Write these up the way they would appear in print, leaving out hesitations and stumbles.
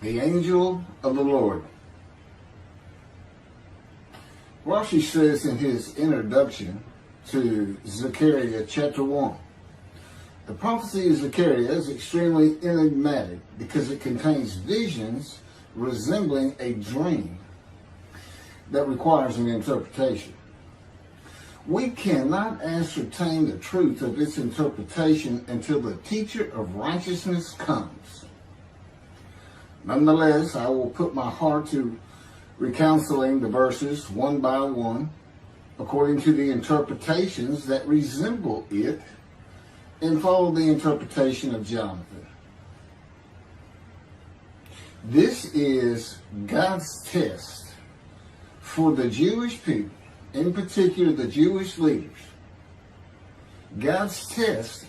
The angel of the Lord. Rashi says in his introduction to Zechariah chapter 1, the prophecy of Zechariah is extremely enigmatic because it contains visions resembling a dream that requires an interpretation. We cannot ascertain the truth of its interpretation until the teacher of righteousness comes. Nonetheless, I will put my heart to recounseling the verses one by one, according to the interpretations that resemble it, and follow the interpretation of Jonathan. This is God's test for the Jewish people, in particular the Jewish leaders. God's test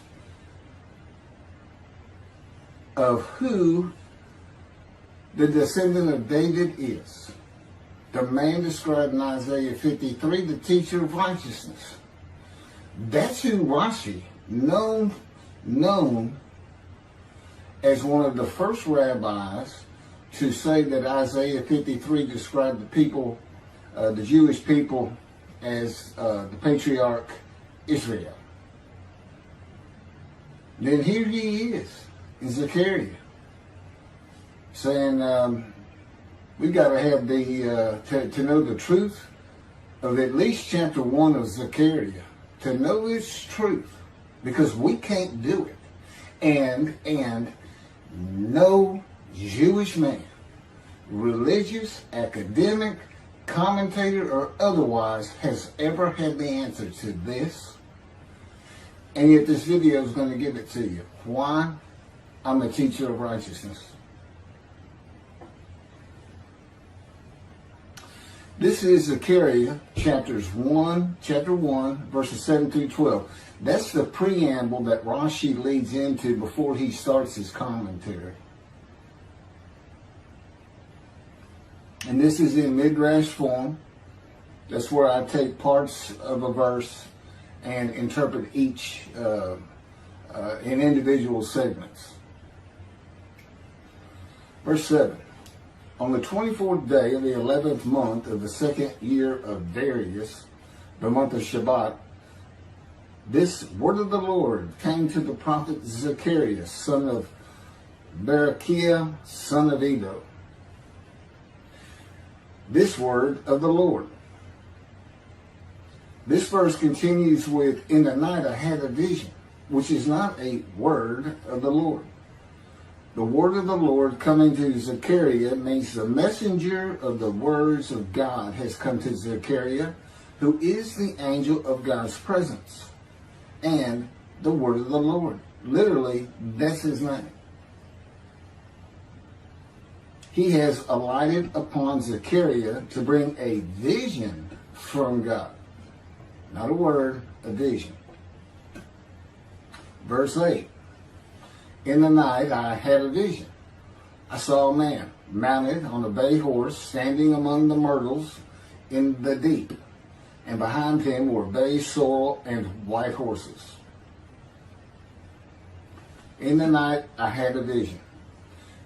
of who the descendant of David is. The man described in Isaiah 53, the teacher of righteousness. That's who Rashi, known as one of the first rabbis to say that Isaiah 53 described the people, the Jewish people, as the patriarch Israel. Then here he is in Zechariah saying we got to have to know the truth of at least chapter 1 of Zechariah, to know its truth, because we can't do it. And no Jewish man, religious, academic, commentator, or otherwise, has ever had the answer to this. And yet this video is going to give it to you. Why? I'm a teacher of righteousness. This is Zechariah chapter 1, verses 7 through 12. That's the preamble that Rashi leads into before he starts his commentary. And this is in midrash form. That's where I take parts of a verse and interpret each in individual segments. Verse 7. On the 24th day of the 11th month of the second year of Darius, the month of Shabbat, this word of the Lord came to the prophet Zechariah, son of Berechiah, son of Edo. This word of the Lord. This verse continues with, in the night I had a vision, which is not a word of the Lord. The word of the Lord coming to Zechariah means the messenger of the words of God has come to Zechariah, who is the angel of God's presence, and the word of the Lord. Literally, that's his name. He has alighted upon Zechariah to bring a vision from God. Not a word, a vision. Verse 8. In the night I had a vision. I saw a man mounted on a bay horse standing among the myrtles in the deep, and behind him were bay, sorrel, and white horses. In the night I had a vision.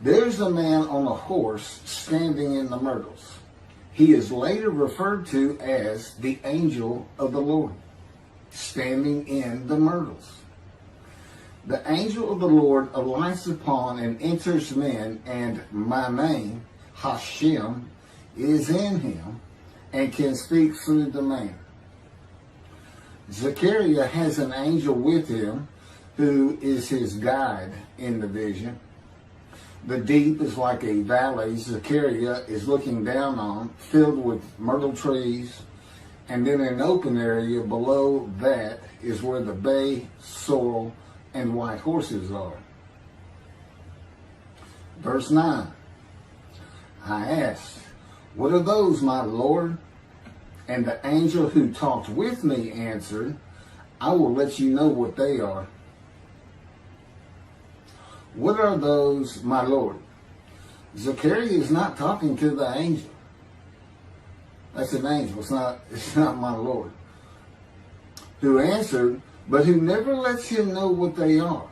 There's a man on a horse standing in the myrtles. He is later referred to as the angel of the Lord, standing in the myrtles. The angel of the Lord alights upon and enters men, and my name, Hashem, is in him and can speak through the man. Zechariah has an angel with him who is his guide in the vision. The deep is like a valley Zechariah is looking down on, filled with myrtle trees, and then an open area below that is where the bay, sorrel, and white horses are. Verse 9. I asked, what are those, my Lord? And the angel who talked with me answered, I will let you know what they are. What are those, my Lord? Zechariah is not talking to the angel. That's an angel. It's not my Lord. Who answered, but who never lets him know what they are.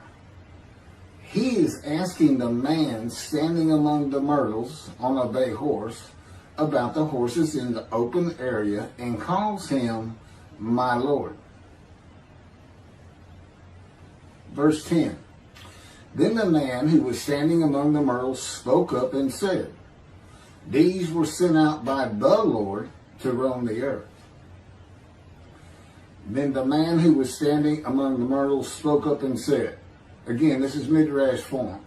he is asking the man standing among the myrtles on a bay horse about the horses in the open area and calls him my Lord. Verse 10. Then the man who was standing among the myrtles spoke up and said, these were sent out by the Lord to roam the earth. Then the man who was standing among the myrtles spoke up and said, again, this is midrash form.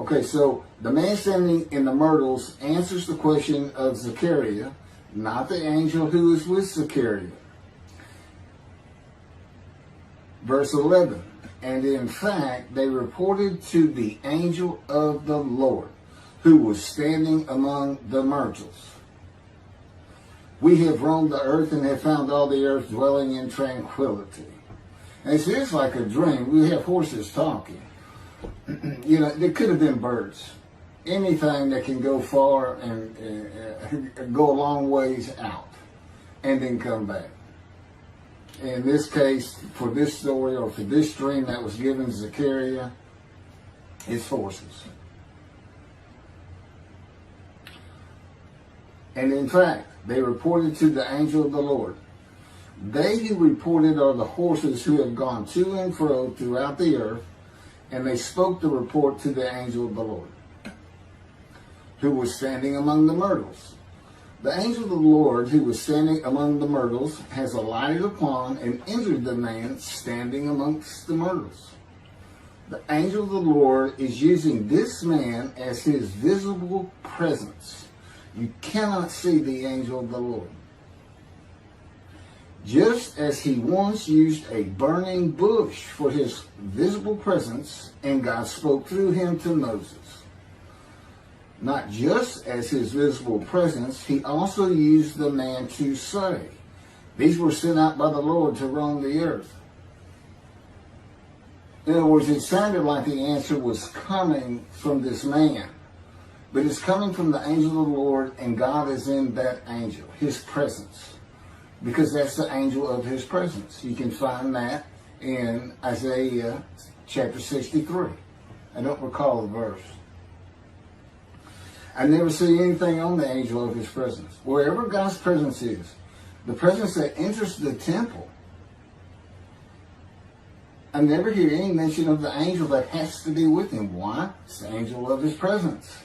Okay, so the man standing in the myrtles answers the question of Zechariah, not the angel who is with Zechariah. Verse 11, and in fact, they reported to the angel of the Lord, who was standing among the myrtles. We have roamed the earth and have found all the earth dwelling in tranquility. And it's just like a dream. We have horses talking. You know, there could have been birds. Anything that can go far and go a long ways out and then come back. In this case, for this story or for this dream that was given to Zechariah, it's horses. And in fact, they reported to the angel of the Lord. They who reported are the horses who have gone to and fro throughout the earth, and they spoke the report to the angel of the Lord, who was standing among the myrtles. The angel of the Lord, who was standing among the myrtles, has alighted upon and entered the man standing amongst the myrtles. The angel of the Lord is using this man as his visible presence. You cannot see the angel of the Lord. Just as he once used a burning bush for his visible presence, and God spoke through him to Moses. Not just as his visible presence, he also used the man to say, these were sent out by the Lord to roam the earth. In other words, it sounded like the answer was coming from this man. But it's coming from the angel of the Lord, and God is in that angel, his presence. Because that's the angel of his presence. You can find that in Isaiah chapter 63. I don't recall the verse. I never see anything on the angel of his presence. Wherever God's presence is, the presence that enters the temple, I never hear any mention of the angel that has to be with him. Why? It's the angel of his presence,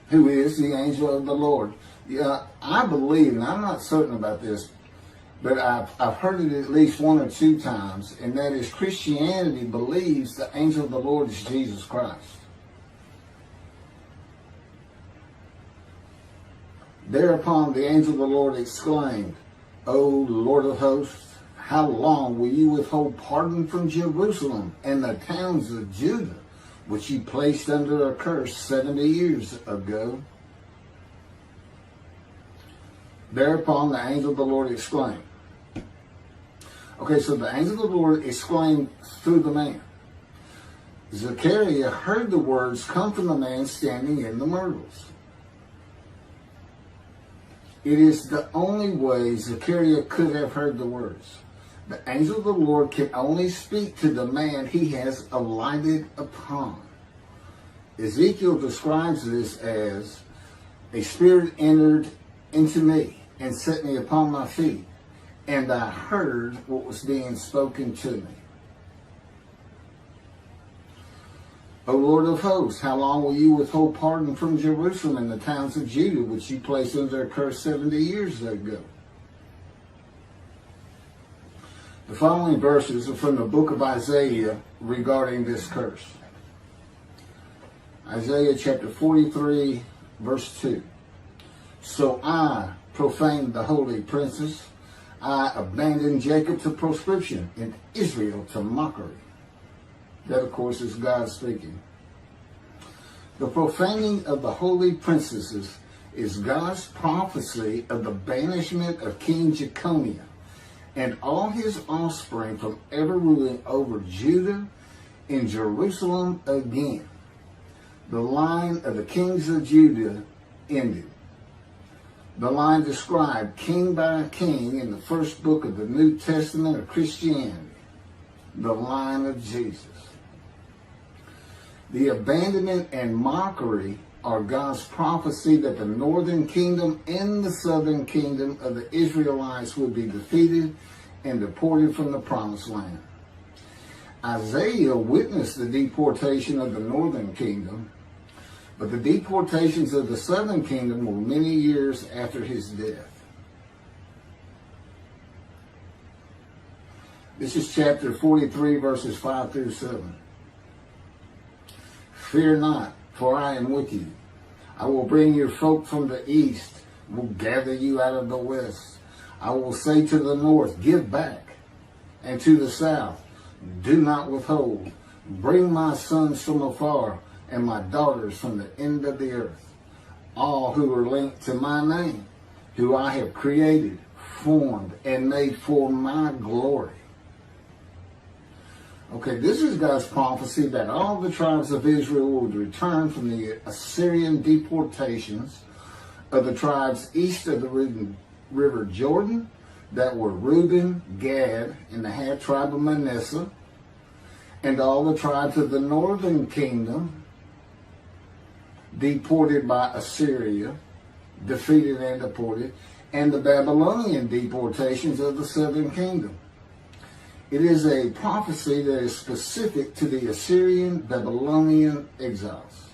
who is the angel of the Lord. I believe, and I'm not certain about this, but I've heard it at least one or two times, and that is Christianity believes the angel of the Lord is Jesus Christ. Thereupon the angel of the Lord exclaimed, O Lord of hosts, how long will you withhold pardon from Jerusalem and the towns of Judah, which you placed under a curse 70 years ago? Thereupon the angel of the Lord exclaimed. Okay, so the angel of the Lord exclaimed through the man. Zechariah heard the words come from the man standing in the myrtles. It is the only way Zechariah could have heard the words. The angel of the Lord can only speak to the man he has alighted upon. Ezekiel describes this as, a spirit entered into me and set me upon my feet, and I heard what was being spoken to me. O Lord of hosts, how long will you withhold pardon from Jerusalem and the towns of Judah, which you placed under a curse 70 years ago? The following verses are from the book of Isaiah regarding this curse. Isaiah chapter 43, verse 2. So I profaned the holy princes. I abandoned Jacob to proscription and Israel to mockery. That, of course, is God speaking. The profaning of the holy princesses is God's prophecy of the banishment of King Jeconiah and all his offspring from ever ruling over Judah and Jerusalem again. The line of the kings of Judah ended. The line described king by king in the first book of the New Testament of Christianity. the line of Jesus. The abandonment and mockery are God's prophecy that the northern kingdom and the southern kingdom of the Israelites would be defeated and deported from the promised land. Isaiah witnessed the deportation of the northern kingdom, but the deportations of the southern kingdom were many years after his death. This is chapter 43, verses 5 through 7. Fear not, for I am with you. I will bring your folk from the east, will gather you out of the west. I will say to the north, give back, and to the south, do not withhold. Bring my sons from afar, and my daughters from the end of the earth. All who are linked to my name, who I have created, formed, and made for my glory. Okay, this is God's prophecy that all the tribes of Israel would return from the Assyrian deportations of the tribes east of the river Jordan, that were Reuben, Gad, and the half tribe of Manasseh, and all the tribes of the northern kingdom, deported by Assyria, defeated and deported, and the Babylonian deportations of the southern kingdom. It is a prophecy that is specific to the Assyrian Babylonian exiles.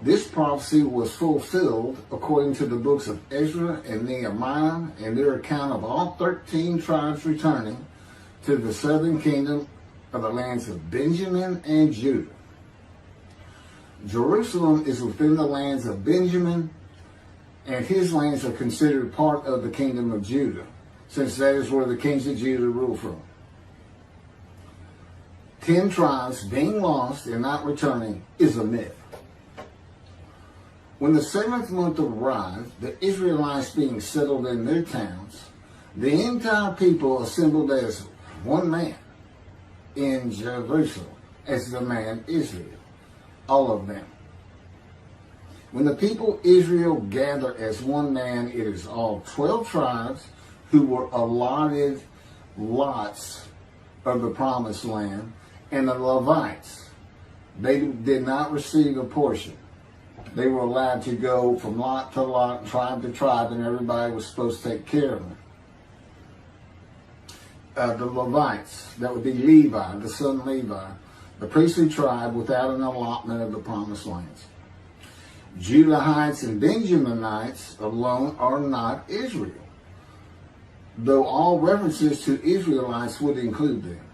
This prophecy was fulfilled according to the books of Ezra and Nehemiah and their account of all 13 tribes returning to the southern kingdom of the lands of Benjamin and Judah. Jerusalem is within the lands of Benjamin, and his lands are considered part of the kingdom of Judah, since that is where the kings of Judah rule from. 10 tribes being lost and not returning is a myth. When the 7th month arrived, the Israelites being settled in their towns, the entire people assembled as one man in Jerusalem, as the man Israel, all of them. When the people Israel gather as one man, it is all 12 tribes who were allotted lots of the promised land, and the Levites, they did not receive a portion. They were allowed to go from lot to lot, tribe to tribe, and everybody was supposed to take care of them. The Levites, that would be Levi, the son of Levi, the priestly tribe without an allotment of the promised lands. Judahites and Benjaminites alone are not Israel, though all references to Israelites would include them.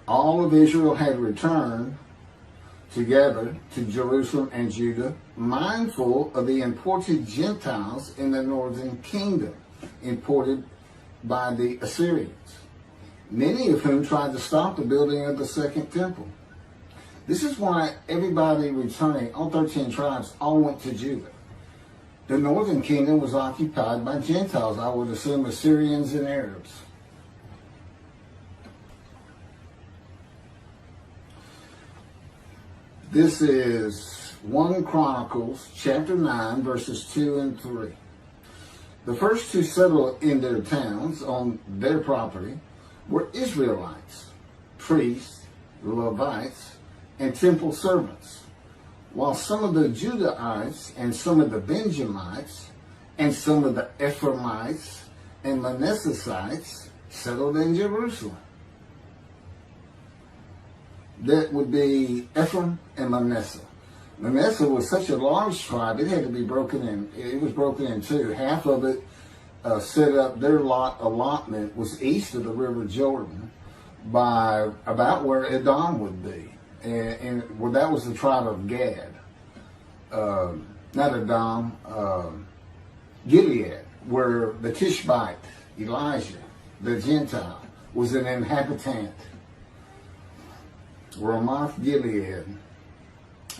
All of Israel had returned together to Jerusalem and Judah, mindful of the imported Gentiles in the northern kingdom, imported by the Assyrians, many of whom tried to stop the building of the second temple. This is why everybody returning, all 13 tribes, all went to Judah. The northern kingdom was occupied by Gentiles, I would assume Assyrians and Arabs. This is 1 Chronicles chapter 9, verses 2 and 3. The first to settle in their towns on their property were Israelites, priests, Levites, and temple servants, while some of the Judahites and some of the Benjamites and some of the Ephraimites and Manassesites settled in Jerusalem. That would be Ephraim and Manasseh. Manasseh was such a large tribe, it had to be broken in. It was broken in two. Half of it set up, their allotment was east of the river Jordan by about where Edom would be. And well, that was the tribe of Gad. Not Edom, Gilead, where the Tishbite, Elijah, the Gentile, was an inhabitant. Ramoth Gilead.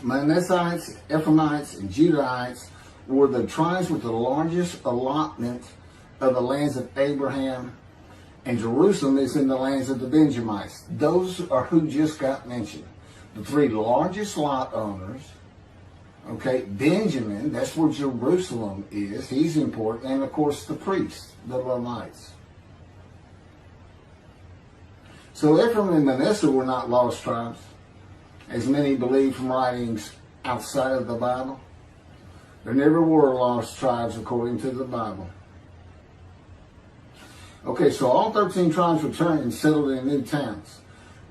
Manassites, Ephraimites, and Judahites were the tribes with the largest allotment of the lands of Abraham, and Jerusalem is in the lands of the Benjamites. Those are who just got mentioned. The 3 largest lot owners, okay, Benjamin, that's where Jerusalem is, he's important, and of course the priests, the Levites. So Ephraim and Manasseh were not lost tribes, as many believe from writings outside of the Bible. There never were lost tribes according to the Bible. Okay, so all 13 tribes returned and settled in new towns.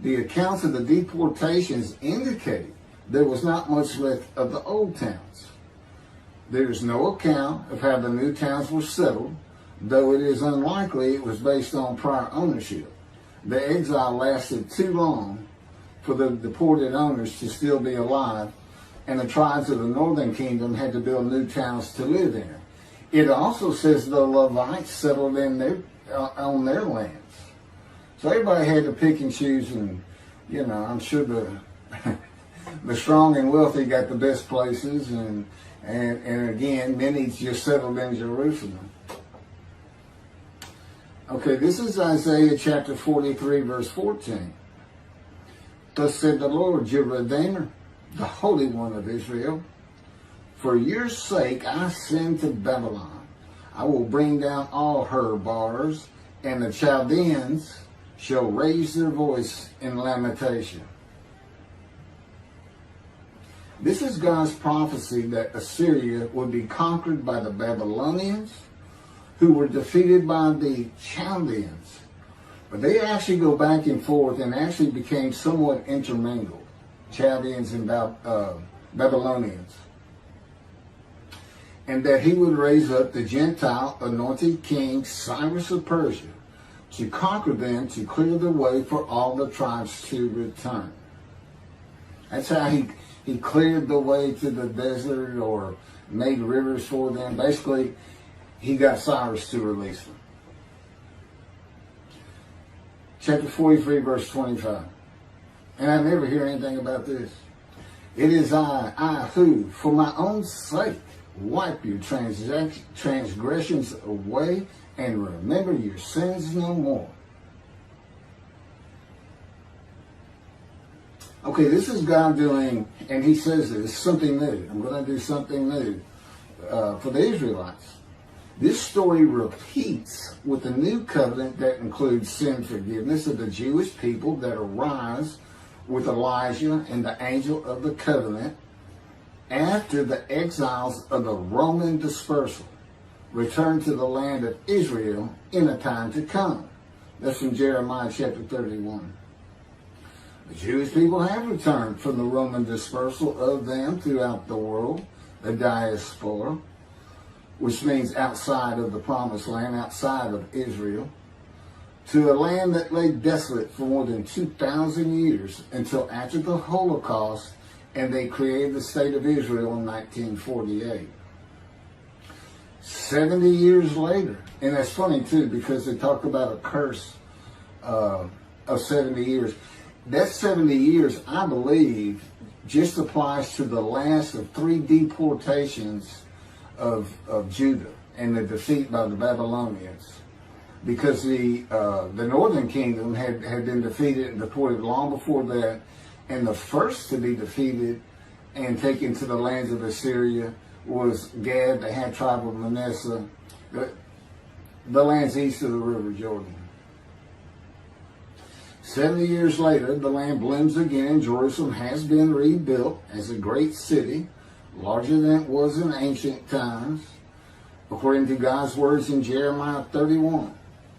The accounts of the deportations indicate there was not much left of the old towns. There is no account of how the new towns were settled, though it is unlikely it was based on prior ownership. The exile lasted too long for the deported owners to still be alive, and the tribes of the northern kingdom had to build new towns to live in. It also says the Levites settled in on their lands. So everybody had to pick and choose, and I'm sure the strong and wealthy got the best places, and again, many just settled in Jerusalem. Okay, this is Isaiah chapter 43, verse 14. Thus said the Lord, your Redeemer, the Holy One of Israel, for your sake I send to Babylon. I will bring down all her bars, and the Chaldeans shall raise their voice in lamentation. This is God's prophecy that Assyria would be conquered by the Babylonians, who were defeated by the Chaldeans. But they actually go back and forth and actually became somewhat intermingled, Chaldeans and Babylonians. And that he would raise up the Gentile anointed king Cyrus of Persia to conquer them, to clear the way for all the tribes to return. That's how he cleared the way to the desert or made rivers for them. Basically, he got Cyrus to release them. Chapter 43, verse 25. And I never hear anything about this. It is I who, for my own sake, wipe your transgressions away and remember your sins no more. Okay, this is God doing, and he says this, something new. I'm going to do something new for the Israelites. This story repeats with the new covenant that includes sin forgiveness of the Jewish people that arise with Elijah and the angel of the covenant after the exiles of the Roman dispersal return to the land of Israel in a time to come. That's from Jeremiah chapter 31. The Jewish people have returned from the Roman dispersal of them throughout the world, the diaspora, which means outside of the promised land, outside of Israel, to a land that lay desolate for more than 2,000 years until after the Holocaust, and they created the state of Israel in 1948. 70 years later, and that's funny too, because they talk about a curse of 70 years. That 70 years, I believe, just applies to the last of 3 deportations of Judah and the defeat by the Babylonians, because the northern kingdom had been defeated and deported long before that, and the first to be defeated and taken to the lands of Assyria was Gad, the half tribe of Manasseh, the lands east of the river Jordan. 70 years later, the land blooms again, and Jerusalem has been rebuilt as a great city, larger than it was in ancient times. According to God's words in Jeremiah 31,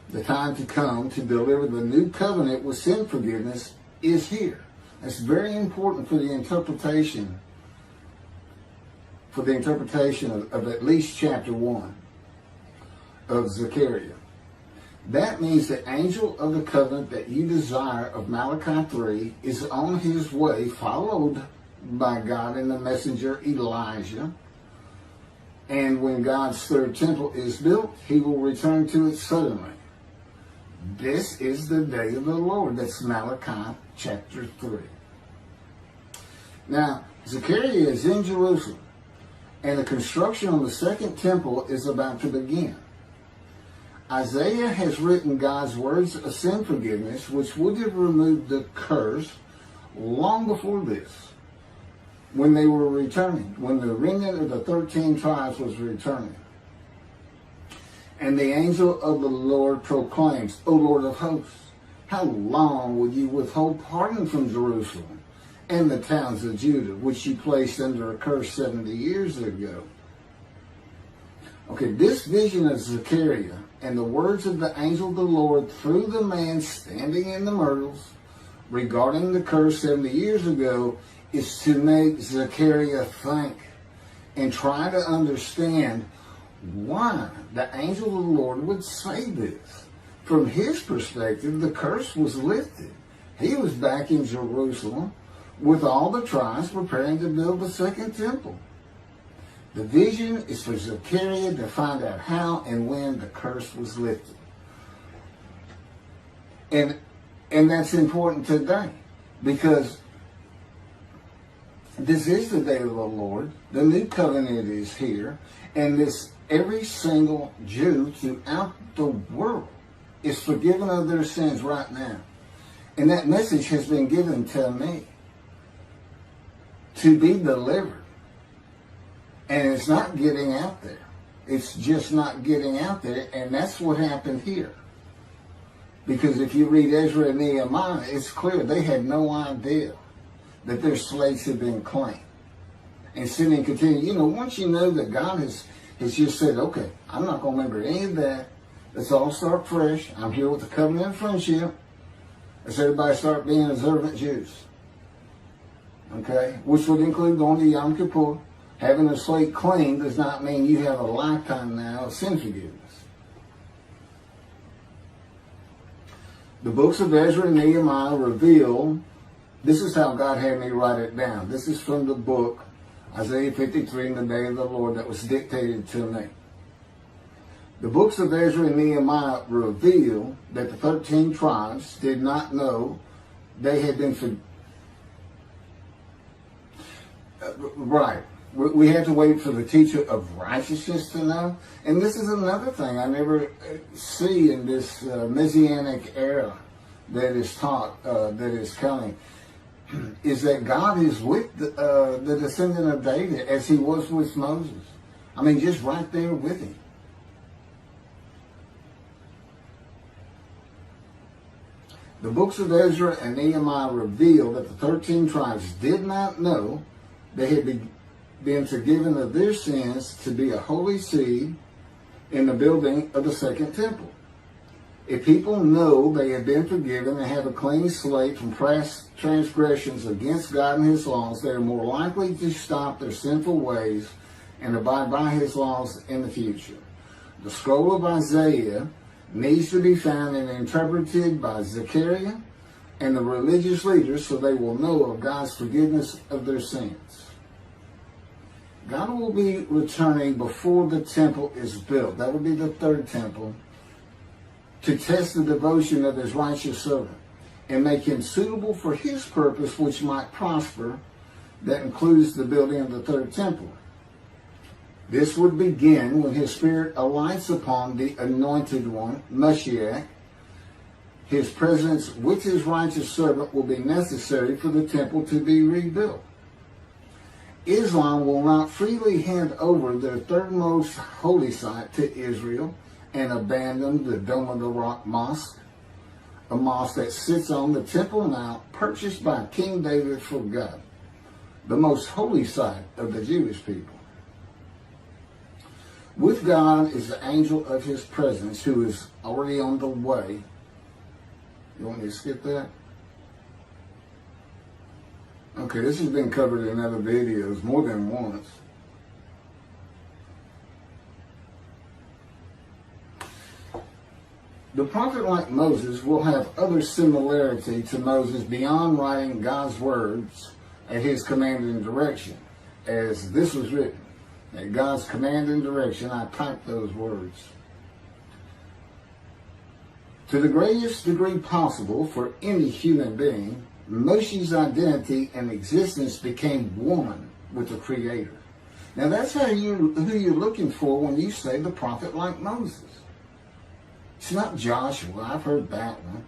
the time to come to deliver the new covenant with sin forgiveness is here. That's very important for the interpretation of at least chapter 1 of Zechariah. That means the angel of the covenant that you desire of Malachi 3 is on his way, followed by God and the messenger Elijah. And when God's third temple is built, he will return to it suddenly. This is the day of the Lord. That's Malachi chapter 3. Now, Zechariah is in Jerusalem, and the construction on the second temple is about to begin. Isaiah has written God's words of sin forgiveness, which would have removed the curse long before this, when they were returning, when the remnant of the 13 tribes was returning. And the angel of the Lord proclaims, O Lord of hosts, how long will you withhold pardon from Jerusalem and the towns of Judah, which you placed under a curse 70 years ago? Okay, this vision of Zechariah and the words of the angel of the Lord through the man standing in the myrtles regarding the curse 70 years ago is to make Zechariah think and try to understand why the angel of the Lord would say this. From his perspective, the curse was lifted. He was back in Jerusalem with all the tribes preparing to build the second temple. The vision is for Zechariah to find out how and when the curse was lifted. And that's important today, because this is the day of the Lord. The new covenant is here, and every single Jew throughout the world is forgiven of their sins right now. And that message has been given to me to be delivered. And it's not getting out there. It's just not getting out there, and that's what happened here. Because if you read Ezra and Nehemiah, it's clear they had no idea that their slates had been claimed. And sin and continue. Once you know that God has just said, okay, I'm not going to remember any of that. Let's all start fresh. I'm here with the covenant of friendship. Let's everybody start being observant Jews. Okay? Which would include going to Yom Kippur. Having a slate clean does not mean you have a lifetime now of sin forgiveness. The books of Ezra and Nehemiah reveal, this is how God had me write it down. This is from the book, Isaiah 53, in the day of the Lord, that was dictated to me. The books of Ezra and Nehemiah reveal that the 13 tribes did not know they had been right. We have to wait for the teacher of righteousness to know. And this is another thing I never see in this Messianic era that is taught, that is coming, is that God is with the descendant of David as he was with Moses. I mean, just right there with him. The books of Ezra and Nehemiah reveal that the 13 tribes did not know they had been forgiven of their sins to be a holy seed in the building of the second temple. If people know they have been forgiven and have a clean slate from past transgressions against God and his laws, they are more likely to stop their sinful ways and abide by his laws in the future. The scroll of Isaiah needs to be found and interpreted by Zechariah and the religious leaders so they will know of God's forgiveness of their sins. God will be returning before the temple is built. That would be the third temple, to test the devotion of his righteous servant and make him suitable for his purpose, which might prosper. That includes the building of the third temple. This would begin when his spirit alights upon the anointed one, Moshiach. His presence with his righteous servant will be necessary for the temple to be rebuilt. Islam will not freely hand over their third most holy site to Israel and abandon the Dome of the Rock Mosque, a mosque that sits on the Temple Mount purchased by King David for God, the most holy site of the Jewish people. With God is the angel of his presence who is already on the way. You want me to skip that? Okay, this has been covered in other videos more than once. The prophet like Moses will have other similarity to Moses beyond writing God's words at his command and direction. As this was written, at God's command and direction, I typed those words. To the greatest degree possible for any human being, Moshe's identity and existence became one with the Creator. Now that's who you're looking for when you say the prophet like Moses. It's not Joshua. I've heard that one,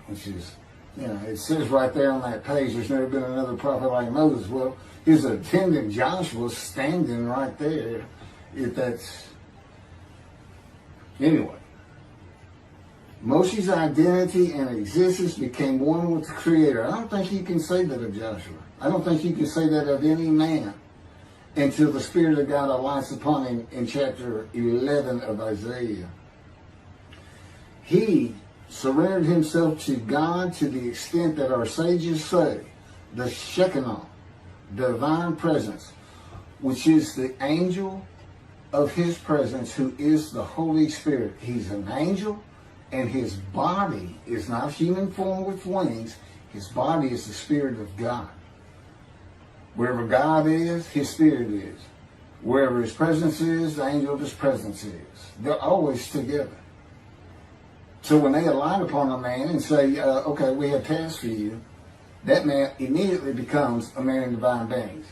which is, it says right there on that page, there's never been another prophet like Moses. Well, his attendant Joshua standing right there, if that's, anyway. Moshe's identity and existence became one with the Creator. I don't think you can say that of Joshua. I don't think you can say that of any man until the Spirit of God alights upon him in chapter 11 of Isaiah. He surrendered himself to God to the extent that our sages say the Shekinah, divine presence, which is the angel of his presence, who is the Holy Spirit. He's an angel, and his body is not human form with wings. His body is the Spirit of God. Wherever God is, his Spirit is. Wherever his presence is, the angel of his presence is. They're always together. So when they align upon a man and say, okay, we have tasks for you, that man immediately becomes a man in divine beings.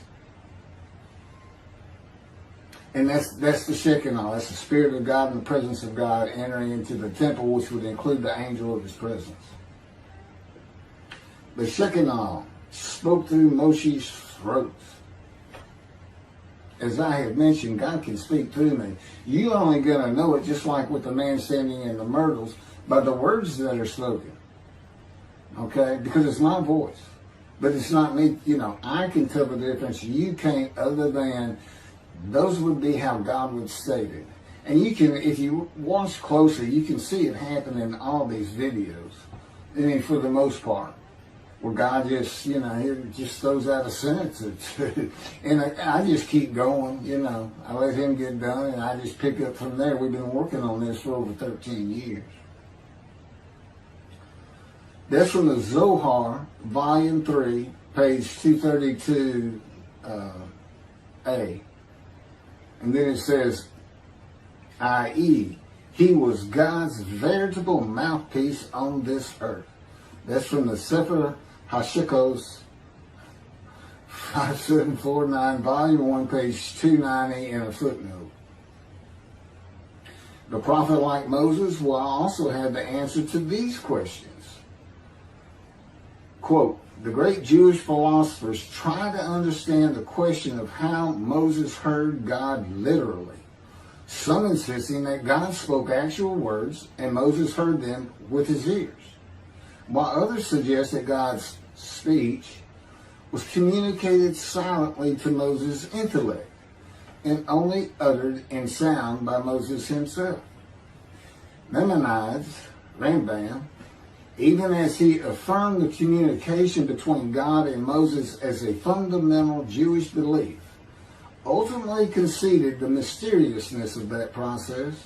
And that's the Shekinah. That's the Spirit of God and the presence of God entering into the temple, which would include the angel of his presence. The Shekinah spoke through Moshe's throat. As I have mentioned, God can speak through me. You're only going to know it, just like with the man standing in the myrtles, by the words that are spoken. Okay? Because it's my voice. But it's not me. You know, I can tell the difference. You can't, other than those would be how God would state it. And you can, if you watch closer, you can see it happen in all these videos. I mean, for the most part. Where God just, you know, he just throws out a sentence or two. And I just keep going, you know. I let him get done and I just pick up from there. We've been working on this for over 13 years. That's from the Zohar, Volume 3, page 232A. And then it says, i.e., he was God's veritable mouthpiece on this earth. That's from the Sefer Hashikos 5749, Volume 1, page 290, and a footnote. The prophet, like Moses, will also have the answer to these questions. Quote, the great Jewish philosophers try to understand the question of how Moses heard God literally, some insisting that God spoke actual words and Moses heard them with his ears, while others suggest that God's speech was communicated silently to Moses' intellect and only uttered in sound by Moses himself. Maimonides, Rambam, even as he affirmed the communication between God and Moses as a fundamental Jewish belief, ultimately conceded the mysteriousness of that process.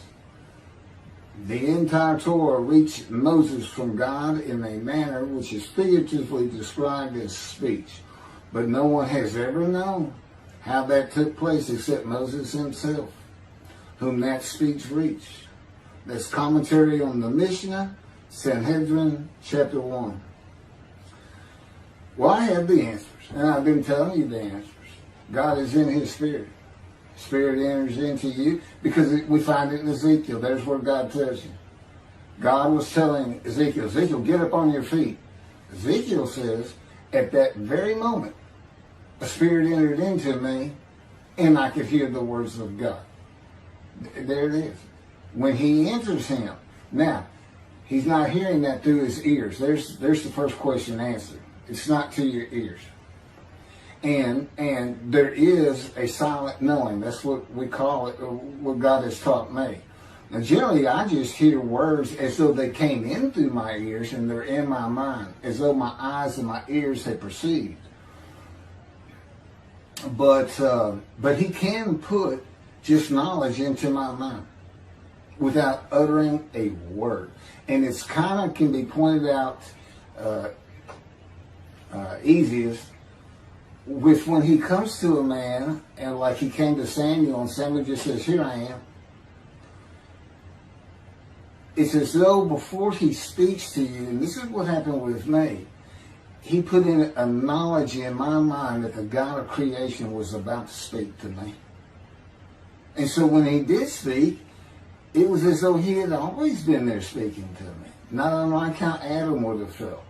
The entire Torah reached Moses from God in a manner which is figuratively described as speech, but no one has ever known how that took place except Moses himself, whom that speech reached. That's commentary on the Mishnah, Sanhedrin, chapter 1. Well, I have the answers, and I've been telling you the answers. God is in his Spirit. Spirit enters into you because we find it in Ezekiel. There's where God tells you. God was telling Ezekiel, Ezekiel, get up on your feet. Ezekiel says, at that very moment, a spirit entered into me and I could hear the words of God. There it is. When he enters him. Now, he's not hearing that through his ears. There's the first question answered. It's not to your ears. And there is a silent knowing. That's what we call it, what God has taught me. Now, generally, I just hear words as though they came in through my ears and they're in my mind, as though my eyes and my ears had perceived. But he can put just knowledge into my mind without uttering a word. And it's kind of can be pointed out easiest with when he comes to a man, and like he came to Samuel, and Samuel just says, here I am. It's as though before he speaks to you, and this is what happened with me, he put in a knowledge in my mind that the God of creation was about to speak to me. And so when he did speak, it was as though he had always been there speaking to me. Not unlike how Adam would have felt.